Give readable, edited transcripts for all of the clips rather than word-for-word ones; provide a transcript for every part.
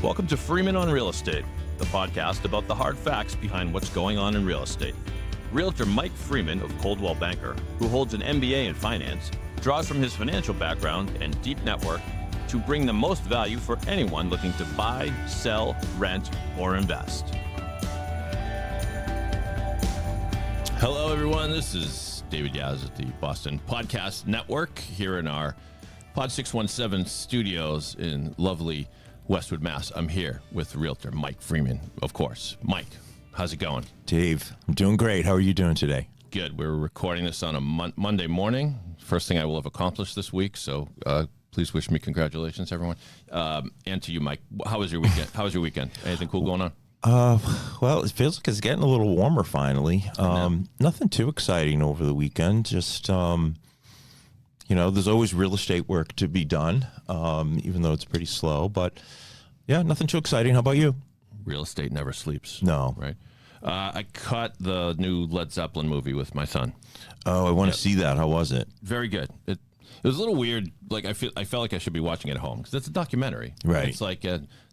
Welcome to Freeman on Real Estate, the podcast about the hard facts behind what's going on in real estate. Realtor Mike Freeman of Coldwell Banker, who holds an MBA in finance, draws from his financial background and deep network to bring the most value for anyone looking to buy, sell, rent, or invest. Hello, everyone. This is David Yaz at the Boston Podcast Network here in our Pod 617 studios in lovely Westwood, Mass. I'm here with Realtor Mike Freeman, of course. Mike, how's it going? Dave, I'm doing great. How are you doing today? Good. We're recording this on a Monday morning. First thing I will have accomplished this week, so please wish me congratulations, everyone. And to you, Mike. How was your weekend? Anything cool going on? Well, it feels like it's getting a little warmer finally. Nothing too exciting over the weekend. Just, there's always real estate work to be done, even though it's pretty slow. But, yeah, nothing too exciting. How about you? Real estate never sleeps. No. Right? I caught the new Led Zeppelin movie with my son. Oh, I want to see that. How was it? Very good. It was a little weird. Like I felt like I should be watching it at home because it's a documentary. Right. It's like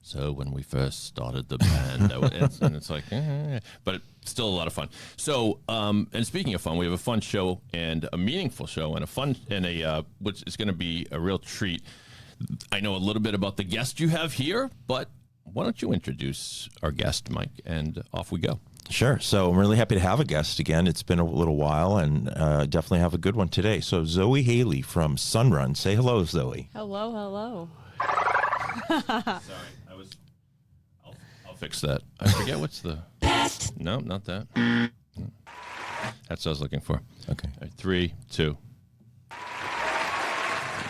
so when we first started the band, and it's like, but it's still a lot of fun. So, and speaking of fun, we have a fun show and a meaningful show and which is going to be a real treat. I know a little bit about the guest you have here, but why don't you introduce our guest, Mike, and off we go. Sure. So I'm really happy to have a guest again. It's been a little while, and definitely have a good one today. So Zoe Haley from Sunrun. Say hello, Zoe. Hello. Sorry, I'll fix that. I forget what's the... No, not that. That's what I was looking for. Okay. All right, 3, 2.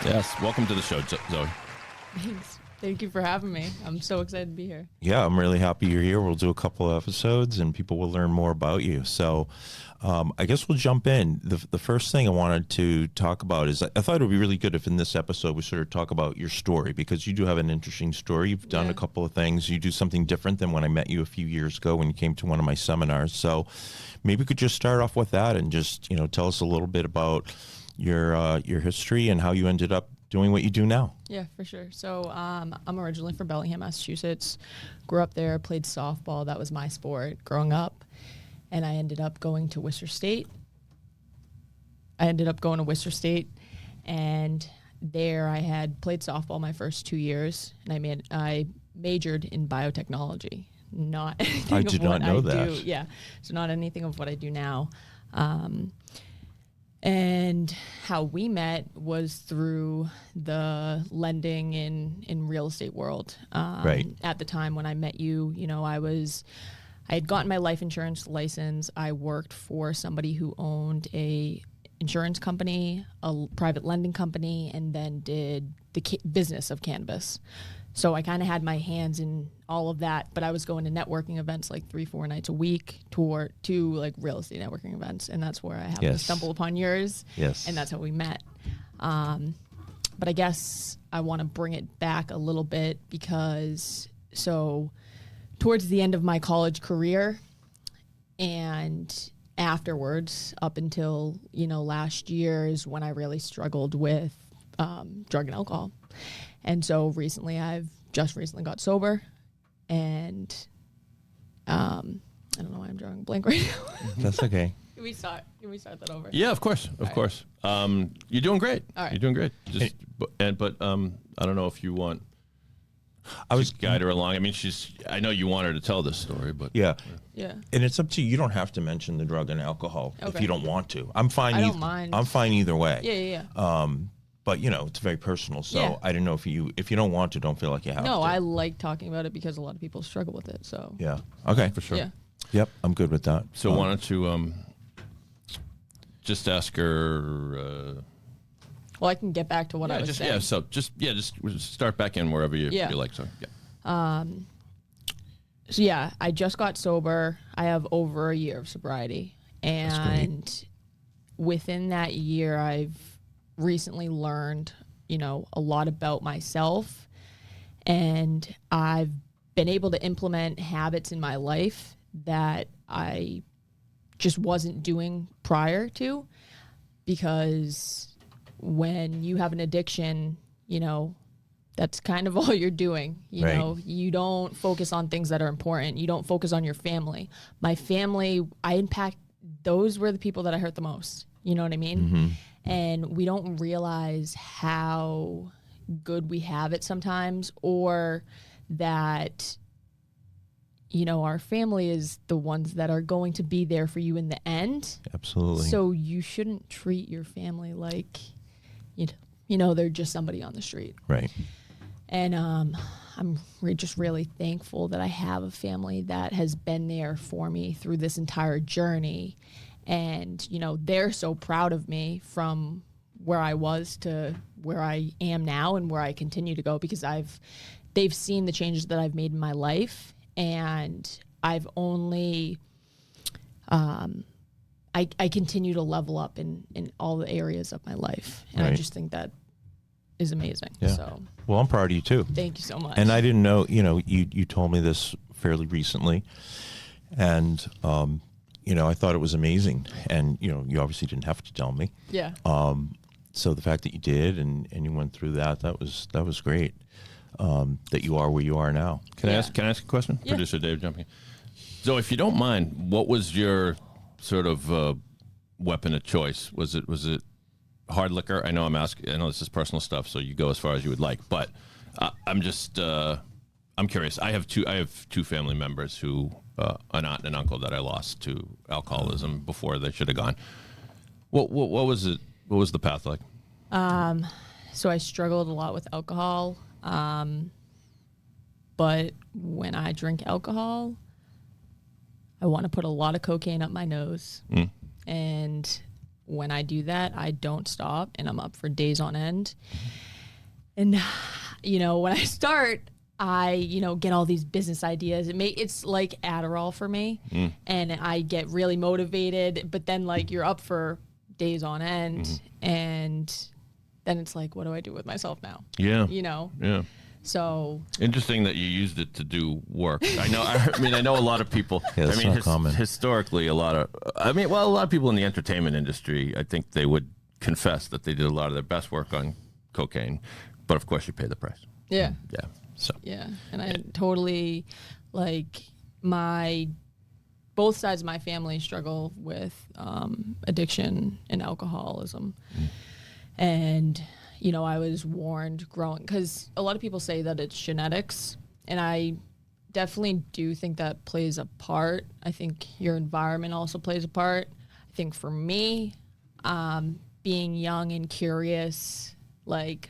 Yes, welcome to the show, Zoe. Thanks. Thank you for having me. I'm so excited to be here. Yeah, I'm really happy you're here. We'll do a couple of episodes and people will learn more about you. So I guess we'll jump in. The first thing I wanted to talk about is I thought it would be really good if in this episode we sort of talk about your story, because you do have an interesting story. You've done a couple of things. You do something different than when I met you a few years ago when you came to one of my seminars. So maybe we could just start off with that and just, tell us a little bit about your history and how you ended up doing what you do now. Yeah, for sure. So I'm originally from Bellingham, Massachusetts. Grew up there, played softball. That was my sport growing up. And I ended up going to Worcester State. And there I had played softball my first 2 years. And I majored in biotechnology. Not anything I did not know that. Yeah, so not anything of what I do now. And how we met was through the lending in real estate world. Right. At the time when I met you, I had gotten my life insurance license. I worked for somebody who owned a insurance company, a private lending company, and then did the business of cannabis. So I kind of had my hands in all of that, but I was going to networking events like 3-4 nights a week to like real estate networking events. And that's where I happened to stumble upon yours. Yes. And that's how we met. But I guess I want to bring it back a little bit because towards the end of my college career and afterwards up until, last year is when I really struggled with drug and alcohol. And so I've just recently got sober, and I don't know why I'm drawing a blank right now. That's okay. Can we start that over? Yeah, of course. You're doing great. All right. You're doing great. But I don't know if you want to guide her along. I mean, I know you want her to tell this story, but yeah. Yeah. And it's up to you. You don't have to mention the drug and alcohol if Okay. you don't want to. I'm fine. I don't mind. I'm fine either way. Yeah. But it's very personal. So Yeah. I don't know if you don't want to, don't feel like you have to. No, I like talking about it because a lot of people struggle with it. So Yeah. Okay. for sure. yeah. Yep. I'm good with that. So why don't you just ask her? Well, I can get back to what I was saying. Just start back in wherever you like. So yeah. So yeah, I just got sober. I have over a year of sobriety, and within that year, I've recently learned, a lot about myself, and I've been able to implement habits in my life that I just wasn't doing prior to, because when you have an addiction, that's kind of all you're doing. You Right. know, you don't focus on things that are important. You don't focus on your family. My family, those were the people that I hurt the most. You know what I mean? Mm-hmm. And we don't realize how good we have it sometimes, or that, you know, our family is the ones that are going to be there for you in the end. Absolutely. So you shouldn't treat your family like, you know, they're just somebody on the street. Right. And just really thankful that I have a family that has been there for me through this entire journey. And, you know, they're so proud of me from where I was to where I am now and where I continue to go, because they've seen the changes that I've made in my life. And I've only, I continue to level up in all the areas of my life. And Right. I just think that is amazing. Yeah. So Well, I'm proud of you too. thank you so much. And I didn't know, you know, you told me this fairly recently, and you know, I thought it was amazing. And you know, you obviously didn't have to tell me. Yeah. So the fact that you did and you went through that was great. That you are where you are now. Can I ask a question? Yeah. Producer Dave jumping in. So if you don't mind, what was your sort of weapon of choice? Was it hard liquor? I know this is personal stuff, so you go as far as you would like. But I'm just I'm curious. I have two family members who an aunt and an uncle that I lost to alcoholism before they should have gone. What was it? What was the path like? So I struggled a lot with alcohol. But when I drink alcohol, I want to put a lot of cocaine up my nose. And when I do that, I don't stop, and I'm up for days on end. And, you know, when I start, I, you know, get all these business ideas. It's like Adderall for me. And I get really motivated, but then like you're up for days on end, and then it's like, what do I do with myself now? Yeah. You know? Yeah. So Interesting that you used it to do work. I know. I know a lot of people. Yeah, that's not common. Historically, a lot of people in the entertainment industry, I think they would confess that they did a lot of their best work on cocaine, but of course, you pay the price. yeah. Yeah. So Yeah, and I totally, like, both sides of my family struggle with addiction and alcoholism. And, you know, I was warned growing, because a lot of people say that it's genetics, and I definitely do think that plays a part. I think your environment also plays a part. I think for me, being young and curious, like,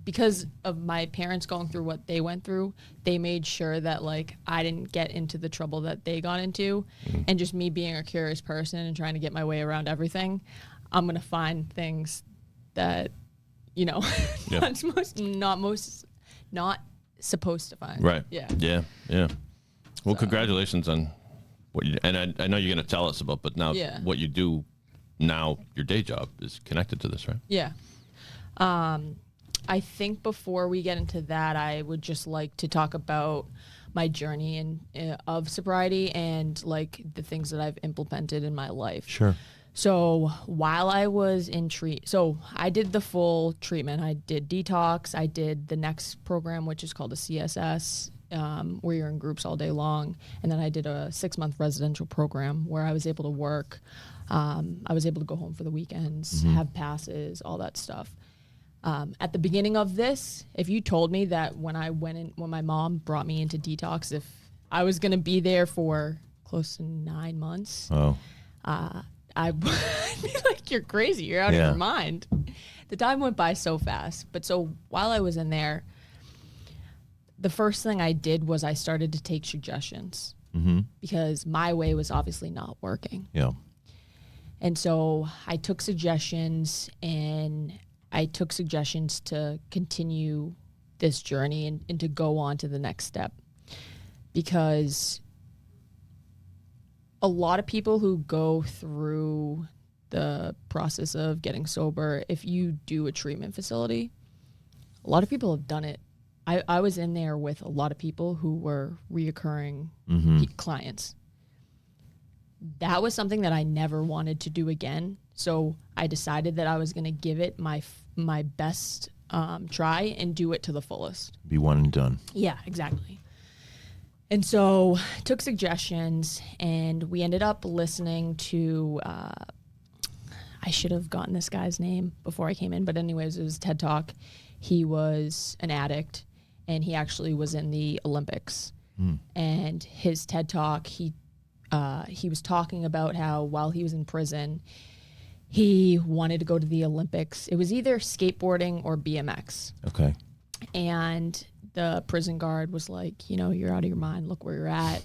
because of my parents going through what they went through, they made sure that, like, I didn't get into the trouble that they got into. And just me being a curious person and trying to get my way around everything, I'm going to find things that, you know, Yeah. not supposed to find. right. Yeah. Yeah. Yeah. Well, congratulations on what you. And I know you're going to tell us about, but now Yeah. what you do now, your day job is connected to this, right? Yeah. I think before we get into that, I would just like to talk about my journey of sobriety and, like, the things that I've implemented in my life. Sure. So while I was in so I did the full treatment. I did Detox. I did the next program, which is called a CSS, where you're in groups all day long. And then I did a 6-month residential program where I was able to work. I was able to go home for the weekends, have passes, all that stuff. At the beginning of this, if you told me that when my mom brought me into Detox, if I was going to be there for close to 9 months, Oh. I'd be like, you're crazy. You're out of your mind. The time went by so fast. But so while I was in there, the first thing I did was I started to take suggestions because my way was obviously not working. Yeah. And so I took suggestions, and I took suggestions to continue this journey and to go on to the next step. Because a lot of people who go through the process of getting sober, if you do a treatment facility, a lot of people have done it. I was in there with a lot of people who were reoccurring clients. That was something that I never wanted to do again. So I decided that I was going to give it my best try and do it to the fullest. Be one and done. Yeah, exactly. And so took suggestions, and we ended up listening to, I should have gotten this guy's name before I came in, but anyways, it was TED Talk. He was an addict, and he actually was in the Olympics. And his TED Talk, he was talking about how while he was in prison, he wanted to go to the Olympics. It was either skateboarding or BMX. Okay. And the prison guard was like, you're out of your mind. Look where you're at.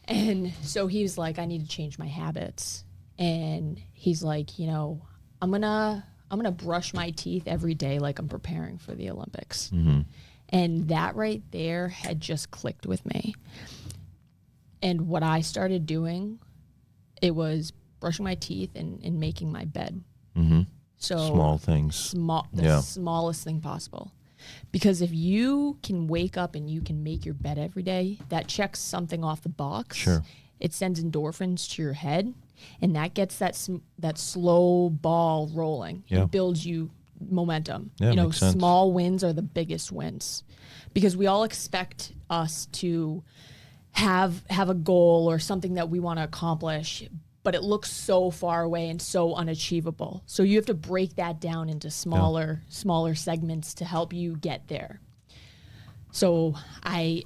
And so he was like, I need to change my habits. And he's like, I'm gonna brush my teeth every day like I'm preparing for the Olympics. And that right there had just clicked with me. And what I started doing, it was brushing my teeth and making my bed. So small things. The smallest thing possible. Because if you can wake up and you can make your bed every day, that checks something off the box. Sure. It sends endorphins to your head, and that gets that slow ball rolling. Yeah. It builds you momentum. Yeah, makes sense. Small wins are the biggest wins, because we all expect us to have a goal or something that we want to accomplish, but it looks so far away and so unachievable. So you have to break that down into smaller segments to help you get there. So I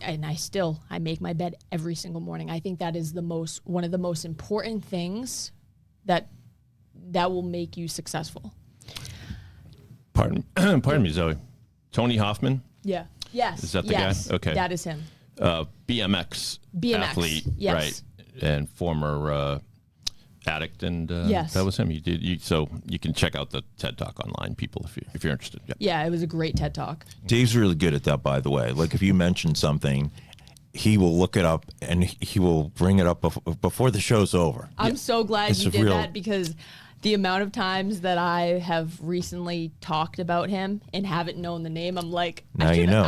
make my bed every single morning. I think that is one of the most important things that will make you successful. Pardon me, Zoe. Tony Hoffman? Yeah. Yes. Is that the guy? Okay. That is him. BMX athlete, yes. Right? And former addict, and yes. That was him. So you can check out the TED Talk online, people, if you're interested. Yeah, it was a great TED Talk. Dave's really good at that, by the way. Like if you mention something, he will look it up and he will bring it up before the show's over. I'm so glad you did that, because the amount of times that I have recently talked about him and haven't known the name, I'm like, now you know.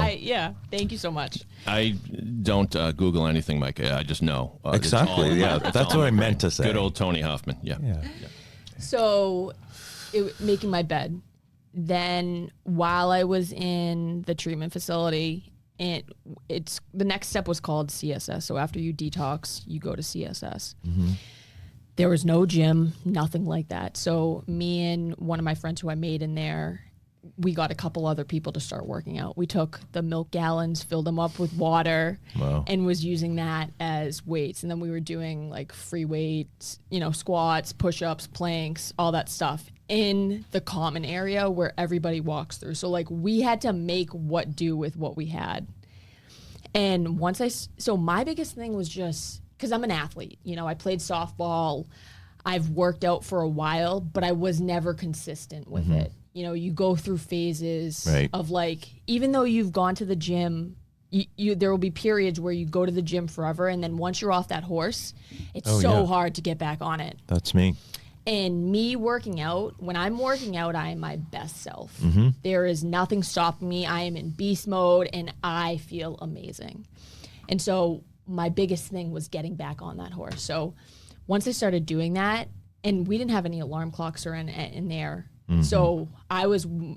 Thank you so much. I don't Google anything, Mike. I just know. Exactly. That's what I meant to say. Good old Tony Hoffman. Yeah. So, making my bed. Then, while I was in the treatment facility, it's the next step was called CSS. So after you detox, you go to CSS. There was no gym, nothing like that. So me and one of my friends who I made in there, we got a couple other people to start working out. We took the milk gallons, filled them up with water, and was using that as weights. And then we were doing like free weights, squats, push-ups, planks, all that stuff in the common area where everybody walks through. So like we had to make what do with what we had. And so my biggest thing was just, because I'm an athlete, I played softball, I've worked out for a while, but I was never consistent with it. You go through phases of like, even though you've gone to the gym, there will be periods where you go to the gym forever, and then once you're off that horse, it's hard to get back on it. That's me. And me working out, when I'm working out, I am my best self. There is nothing stopping me. I am in beast mode, and I feel amazing. And so my biggest thing was getting back on that horse. So once I started doing that, and we didn't have any alarm clocks or in there, so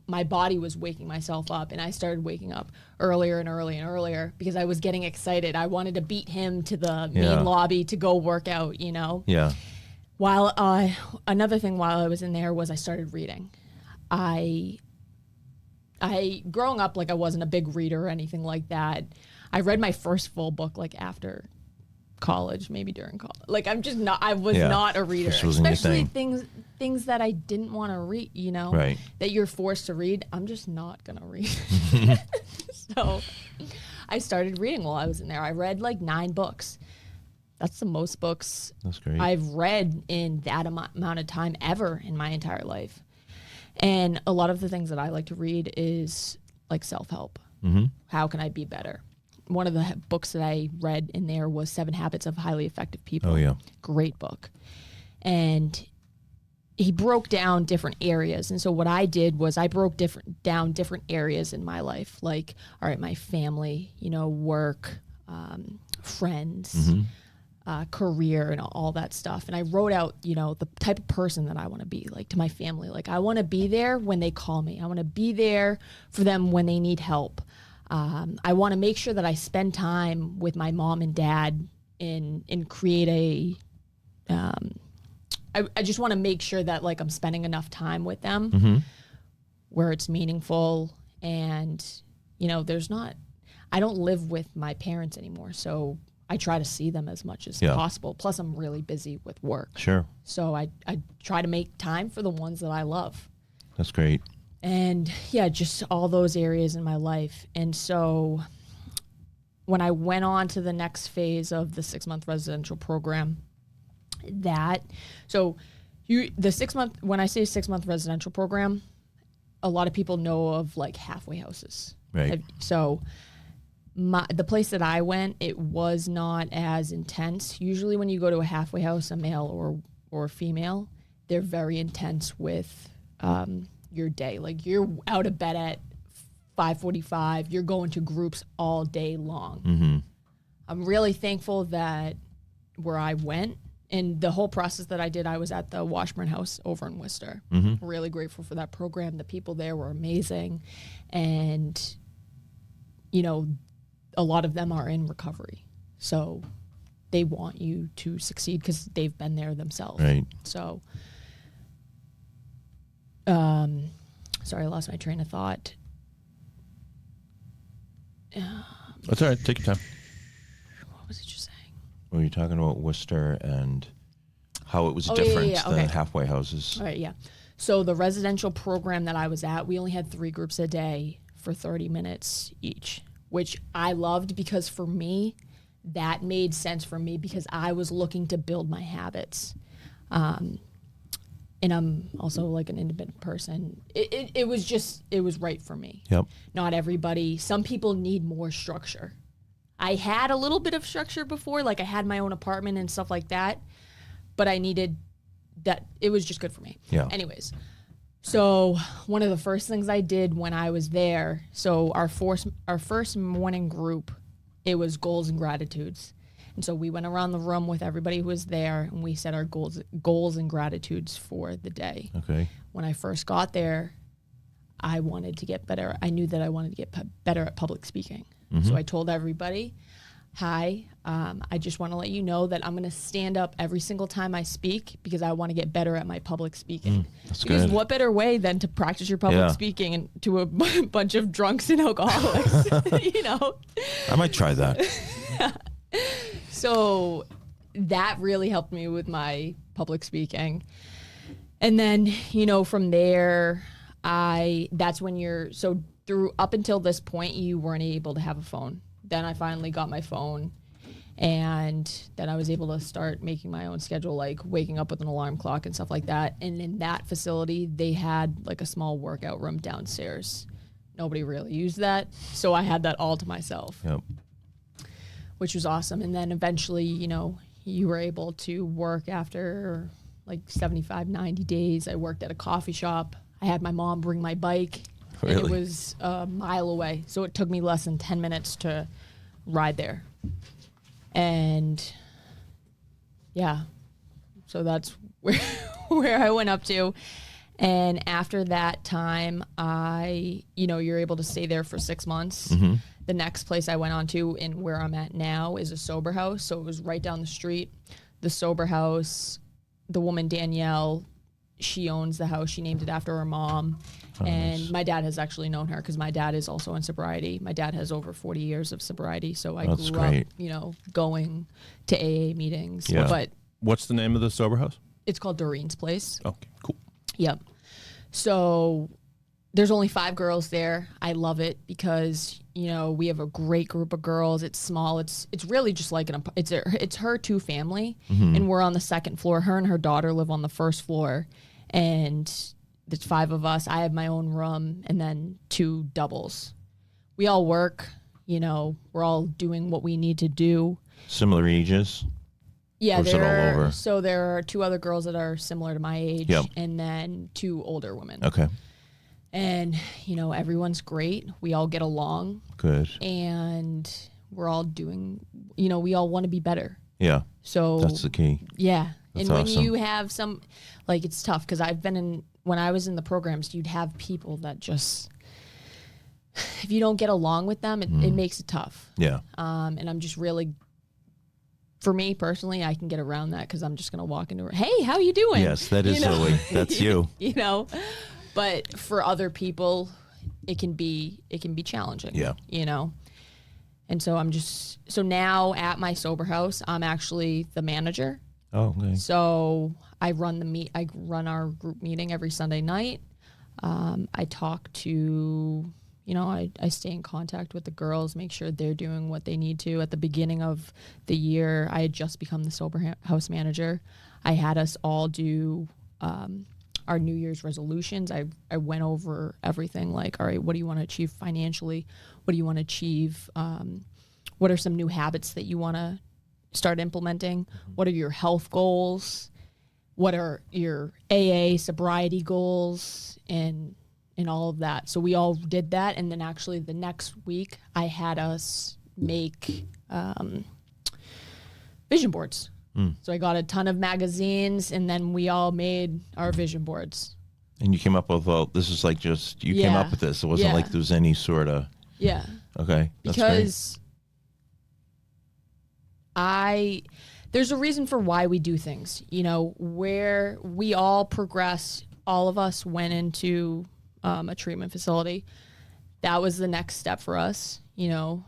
my body was waking myself up, and I started waking up earlier and earlier and earlier because I was getting excited. I wanted to beat him to the main lobby to go work out, Yeah. Another thing while I was in there was I started reading. I growing up, like I wasn't a big reader or anything like that. I read my first full book like after college, maybe during college. Like I was not a reader, especially things that I didn't want to read, that you're forced to read. I'm just not going to read. So I started reading while I was in there. I read like 9 books. That's the most books I've read in that amount of time ever in my entire life. And a lot of the things that I like to read is like self-help. How can I be better? One of the books that I read in there was 7 Habits of Highly Effective People. Oh, yeah. Great book. And he broke down different areas. And so what I did was I broke down different areas in my life. Like, all right, my family, work, friends, career and all that stuff. And I wrote out, the type of person that I want to be, like, to my family. Like, I want to be there when they call me. I want to be there for them when they need help. I want to make sure that I spend time with my mom and dad and create I just want to make sure that, like, I'm spending enough time with them where it's meaningful. And, I don't live with my parents anymore. So I try to see them as much as possible. Plus, I'm really busy with work. Sure. So I try to make time for the ones that I love. That's great. And just all those areas in my life. And so when I went on to the next phase of the 6-month residential program, when I say 6-month residential program, a lot of people know of, like, halfway houses. Right. So the place that I went, it was not as intense. Usually when you go to a halfway house, a male or a female, they're very intense with your day. Like, you're out of bed at 5:45. You're going to groups all day long. Mm-hmm. I'm really thankful that where I went and the whole process that I did, I was at the Washburn House over in Worcester. Really grateful for that program. The people there were amazing. And, a lot of them are in recovery. So they want you to succeed because they've been there themselves. Right. So, sorry, I lost my train of thought. That's all right. Take your time. What was it you're saying? Were you talking about Worcester and how it was different than halfway houses? All right, yeah. So the residential program that I was at, we only had 3 groups a day for 30 minutes each, which I loved because for me, that made sense for me because I was looking to build my habits. And I'm also, like, an independent person. It was right for me. Yep. Not everybody. Some people need more structure. I had a little bit of structure before, like I had my own apartment and stuff like that, but I needed that. It was just good for me. Yeah. Anyways, so one of the first things I did when I was there, so our first morning group, it was goals and gratitudes. And so we went around the room with everybody who was there, and we set our goals and gratitudes for the day. Okay. When I first got there, I wanted to get better. I knew that I wanted to get better at public speaking. So I told everybody, hi, I just want to let you know that I'm going to stand up every single time I speak because I want to get better at my public speaking. That's because good. what better way than to practice your public speaking and to a bunch of drunks and alcoholics, I might try that. So that really helped me with my public speaking. And then, from there, that's when up until this point, you weren't able to have a phone. Then I finally got my phone, and then I was able to start making my own schedule, like waking up with an alarm clock and stuff like that. And in that facility, they had, like, a small workout room downstairs. Nobody really used that, so I had that all to myself. Yep. Which was awesome. And then eventually, you were able to work after like 75, 90 days. I worked at a coffee shop. I had my mom bring my bike. Really? And it was a mile away. So it took me less than 10 minutes to ride there. And so that's where I went up to. And after that time, you're able to stay there for 6 months. The next place I went on to, and where I'm at now, is a sober house. So it was right down the street. The sober house, the woman Danielle, she owns the house. She named it after her mom. And nice. My dad has actually known her because my dad is also in sobriety. My dad has over 40 years of sobriety. So I grew great. up, going to AA meetings. Yeah. But What's the name of the sober house? it's called Doreen's Place. Okay, cool. Yep. So there's only 5 girls there. I love it because, we have a great group of girls. It's small. It's really just like it's her 2 family, and we're on the 2nd floor. Her and her daughter live on the 1st floor, and there's 5 of us. I have my own room, and then 2 doubles. We all work. We're all doing what we need to do. Similar ages? Yeah, or is it all over? So there are 2 other girls that are similar to my age, Yep. and then 2 older women. Okay. And, everyone's great. We all get along. Good. And we're all doing, we all want to be better. Yeah. So That's the key. yeah. That's and when awesome. you have some, like, it's tough because when I was in the programs, you'd have people that just, if you don't get along with them, it makes it tough. Yeah. And I'm just really, for me personally, I can get around that because I'm just going to walk into her, hey, how you doing? Yes, that is Zoe. That's you. You know, but for other people, it can be challenging. Yeah. You know, and so so now at my sober house, I'm actually the manager. Oh, okay. So I run our group meeting every Sunday night. I talk to, I stay in contact with the girls, make sure they're doing what they need to. At the beginning of the year, I had just become the sober house manager. I had us all do our New Year's resolutions. I went over everything, like, all right, what do you want to achieve financially? What do you want to achieve? What are some new habits that you want to start implementing? What are your health goals? What are your AA sobriety goals and all of that? So we all did that. And then actually the next week I had us make vision boards. So I got a ton of magazines and then we all made our vision boards. And you came up with, this is like you came up with this. It wasn't like there was any sort of. Yeah. Okay. That's because there's a reason for why we do things, where we all progress. All of us went into a treatment facility. That was the next step for us, because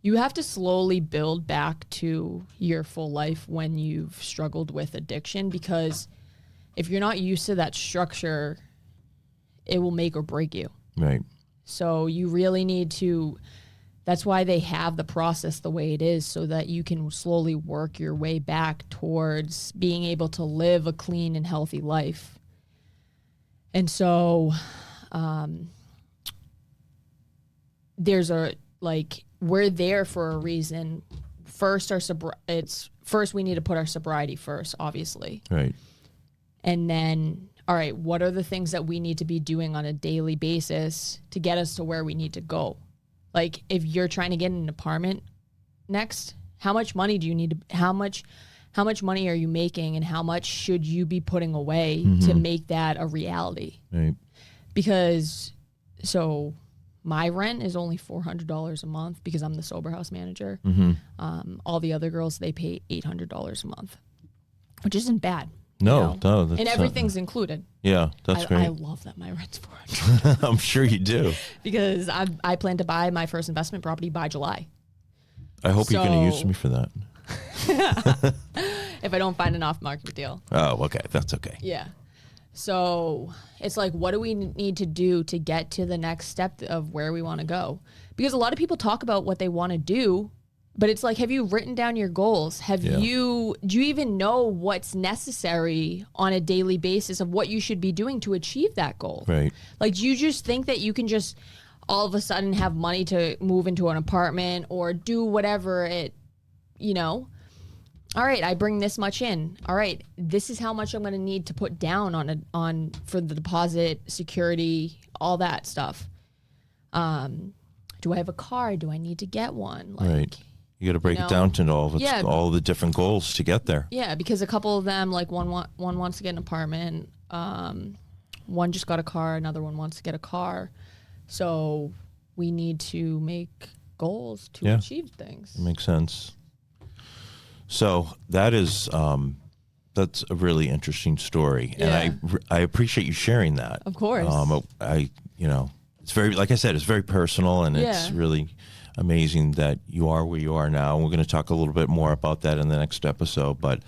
you have to slowly build back to your full life when you've struggled with addiction, because if you're not used to that structure, it will make or break you. Right. So you really need to, that's why they have the process the way it is, so that you can slowly work your way back towards being able to live a clean and healthy life. And so we're there for a reason. First, first we need to put our sobriety first, obviously. Right. And then, all right, what are the things that we need to be doing on a daily basis to get us to where we need to go? Like, if you're trying to get an apartment next, how much money do you need to, how much money are you making, and how much should you be putting away to make that a reality? Right. Because, so my rent is only $400 a month because I'm the sober house manager. All the other girls, they pay $800 a month, which isn't bad. No, that's and everything's included. Yeah, that's great. I love that my rent's $400. I'm sure you do. Because I plan to buy my first investment property by July. I hope you're going to use me for that. If I don't find an off-market deal. Oh, okay. That's okay. Yeah. So it's like, what do we need to do to get to the next step of where we want to go? Because a lot of people talk about what they want to do, but it's like, have you written down your goals? Do you even know what's necessary on a daily basis of what you should be doing to achieve that goal? Right. Like, do you just think that you can just all of a sudden have money to move into an apartment or do whatever all right, I bring this much in. All right, this is how much I'm going to need to put down on for the deposit, security, all that stuff. Do I have a car? Do I need to get one? Right. You got to break it down to all the different goals to get there. Yeah, because a couple of them, like one wants to get an apartment, one just got a car, another one wants to get a car. So we need to make goals to achieve things. It makes sense. So that is that's a really interesting story, and I appreciate you sharing that. Of course. It's very, like I said, it's very personal, and it's really amazing that you are where you are now. And we're going to talk a little bit more about that in the next episode. But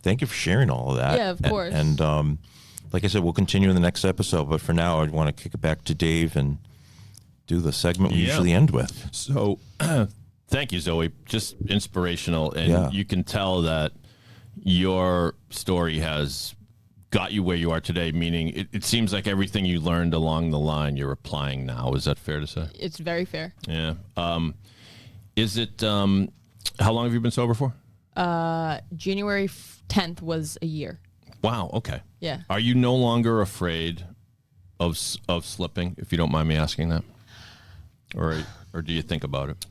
thank you for sharing all of that. Yeah, of course. And like I said, we'll continue in the next episode. But for now, I want to kick it back to Dave and do the segment we usually end with. So. Thank you, Zoe. Just inspirational. And you can tell that your story has got you where you are today, meaning it seems like everything you learned along the line you're applying now. Is that fair to say? It's very fair. Yeah. Is it, how long have you been sober for? January 10th was a year. Wow. Okay. Yeah. Are you no longer afraid of slipping, if you don't mind me asking that? Or do you think about it?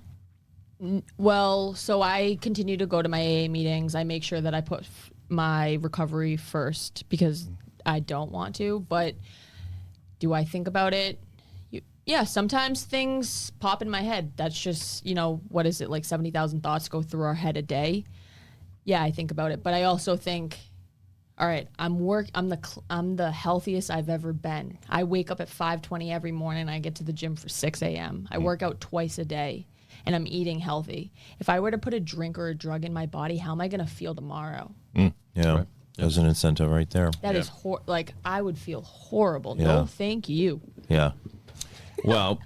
Well, so I continue to go to my AA meetings. I make sure that I put my recovery first because I don't want to. But do I think about it? Yeah, sometimes things pop in my head. That's just, what is it, like 70,000 thoughts go through our head a day? Yeah, I think about it. But I also think, all right, I'm the healthiest I've ever been. I wake up at 5:20 every morning. I get to the gym for 6 a.m. I work out twice a day, and I'm eating healthy. If I were to put a drink or a drug in my body, how am I going to feel tomorrow? Yeah, Right. there's an incentive right there. That is I would feel horrible. Yeah. No, thank you. Yeah. Well,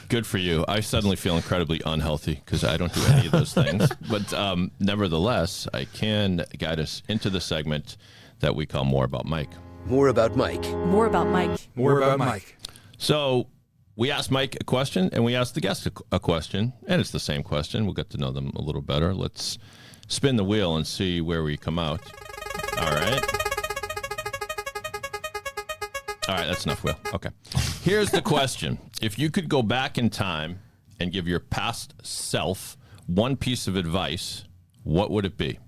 good for you. I suddenly feel incredibly unhealthy because I don't do any of those things. But nevertheless, I can guide us into the segment that we call More About Mike. More about Mike. More about Mike. More about Mike. So we asked Mike a question and we asked the guest a question, and it's the same question. We'll get to know them a little better. Let's spin the wheel and see where we come out. All right. All right, that's enough wheel. Okay. Here's the question. If you could go back in time and give your past self one piece of advice, what would it be?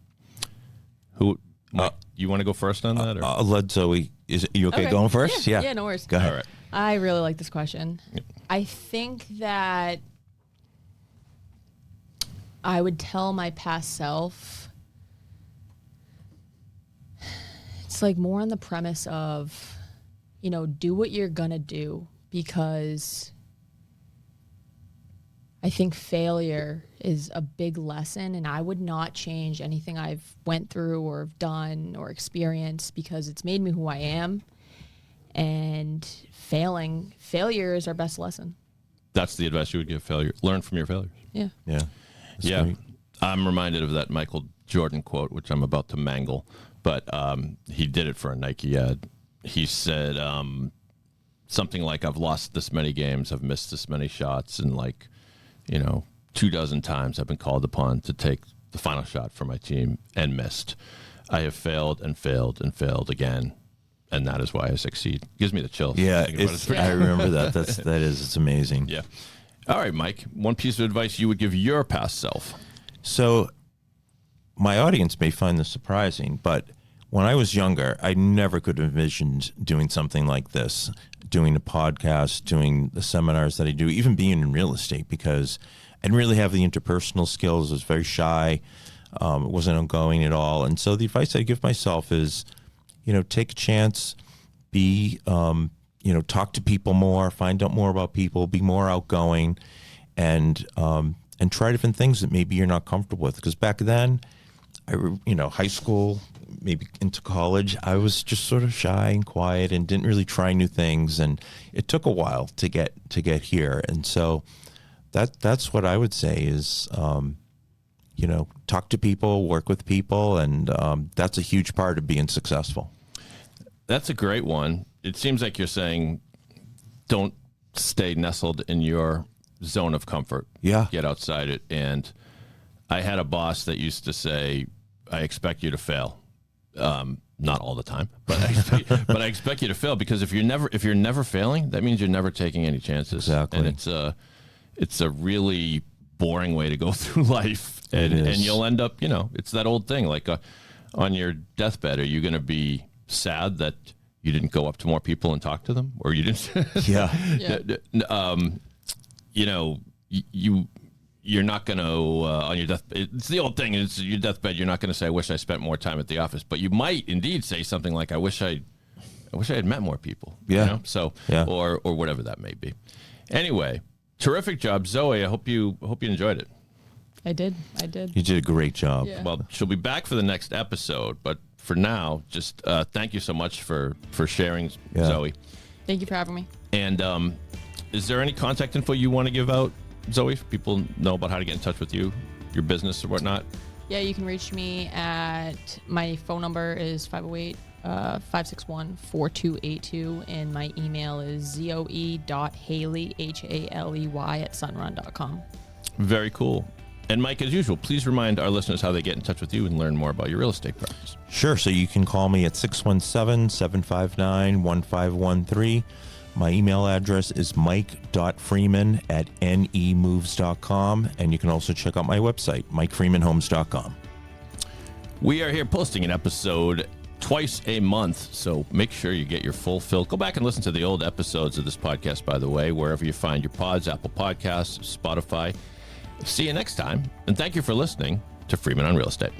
Mike, you want to go first on that? Or? I'll let Zoe. Are you okay going first? Yeah, no worries. Go ahead. All right. I really like this question. Yep. I think that I would tell my past self, it's like more on the premise of, do what you're going to do, because I think failure is a big lesson, and I would not change anything I've went through or have done or experienced because it's made me who I am. And failure is our best lesson. That's the advice you would give failure. Learn from your failures. Yeah. Yeah. Yeah. Great. I'm reminded of that Michael Jordan quote, which I'm about to mangle, but he did it for a Nike ad. He said something like, I've lost this many games, I've missed this many shots, and 24 times I've been called upon to take the final shot for my team and missed. I have failed and failed and failed again, and that is why I succeed. Gives me the chills. Yeah, thinking about it. I remember that. It's amazing. Yeah. All right, Mike, one piece of advice you would give your past self. So my audience may find this surprising, but when I was younger, I never could have envisioned doing something like this, doing a podcast, doing the seminars that I do, even being in real estate, because I didn't really have the interpersonal skills. I was very shy. It wasn't ongoing at all. And so the advice I give myself is, take a chance, talk to people more, find out more about people, be more outgoing, and try different things that maybe you're not comfortable with. Because back then, high school, maybe into college, I was just sort of shy and quiet and didn't really try new things. And it took a while to get here. And so that's what I would say is, talk to people, work with people, and that's a huge part of being successful. That's a great one. It seems like you're saying don't stay nestled in your zone of comfort. Yeah. Get outside it. And I had a boss that used to say, I expect you to fail. Not all the time, but I expect you to fail, because if you're never failing, that means you're never taking any chances. Exactly. And it's a really boring way to go through life. And you'll end up, it's that old thing, like on your deathbed, are you going to be sad that you didn't go up to more people and talk to them, or you didn't? Yeah. You're not going to, on your death, it's the old thing, it's your deathbed, you're not going to say, I wish I spent more time at the office, but you might indeed say something like, I wish I had met more people. Yeah. So, yeah. or whatever that may be. Anyway, terrific job, Zoe. I hope you enjoyed it. I did. You did a great job. Yeah. Well, she'll be back for the next episode, but for now, just thank you so much for sharing, Zoe. Thank you for having me. And is there any contact info you want to give out, Zoe, if people know about how to get in touch with you, your business or whatnot? Yeah, you can reach me at, my phone number is 508-561-4282, and my email is zoe.haley, Haley, @sunrun.com. Very cool. And Mike, as usual, please remind our listeners how they get in touch with you and learn more about your real estate practice. Sure. So you can call me at 617-759-1513. My email address is mike.freeman@nemoves.com, and you can also check out my website, mikefreemanhomes.com. We are here posting an episode twice a month, so make sure you get your full fill. Go back and listen to the old episodes of this podcast, by the way, wherever you find your pods, Apple Podcasts, Spotify. See you next time, and thank you for listening to Freeman on Real Estate.